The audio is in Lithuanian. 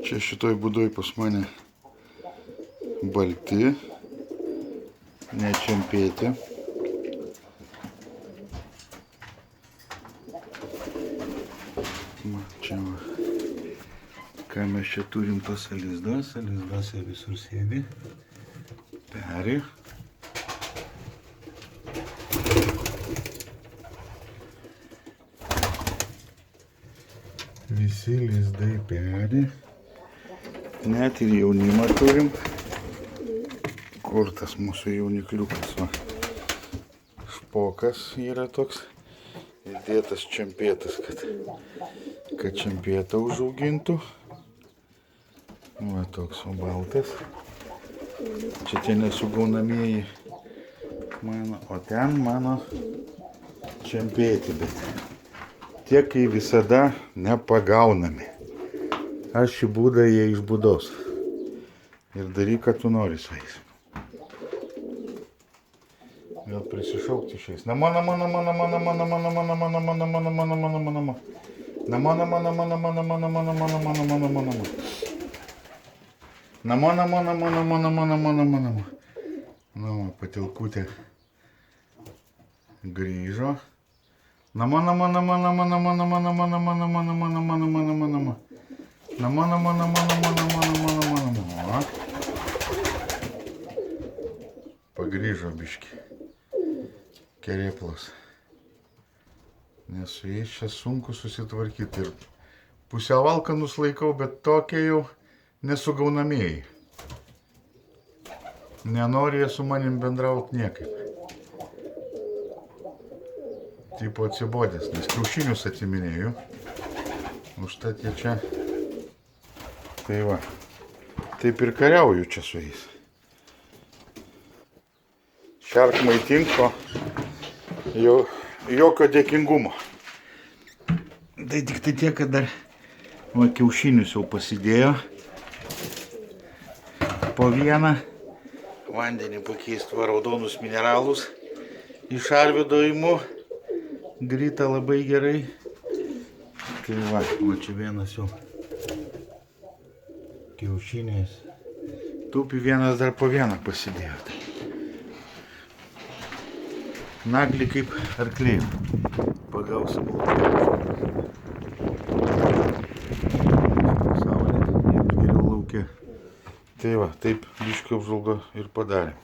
Čia šitoj būdoj pas mane balti, nečempėti. Čia va. Ką mes čia turim tose lizduose. Lizduose visur sėdi. Peri. Visi lizdai peri. Net ir jaunimą turim. Kur tas mūsų jaunikliukas, va. Špokas yra toks. Įdėtas čempėtas, kad čempėtą užaugintų. Va toks o baltas. Čia tie nesugaunamieji mano, o ten mano čempėti, bet tie kai visada nepagaunami. Aš šį būdą jie iš būdos. Ir daryk, ką tu nori su jais. Vėl prisišaukti šiais. Namo. Nu, patilkutė grįžo. Namo. Pagrįžo biškį. Kerėplas. Nes su jais čia sunku susitvarkyti. Ir pusiau alkanus laikau, bet tokie jau nesugaunamieji. Nenori jie su manim bendrauti niekaip. Tipo atsibodęs, nes kiaušinius atiminėjau. Užtat jie čia. Tai va. Taip ir kariauju čia su jais. Šerk maitinko. Jokio dėkingumo. Tai tik tai tiek, kad dar va, kiaušinius jau pasidėjo. Po vieną vandenį pakeisti va, raudonus mineralus. Iš Arvydo imu. Grita labai gerai. Tai va čia vienas jau kiaušiniais. Tupi vienas dar po vieną pasidėjo. Naglį kaip arkliai. Pagausim. Saulė, jeigu geriau laukia. Tai va, taip biškį apžvalgą ir padarėm.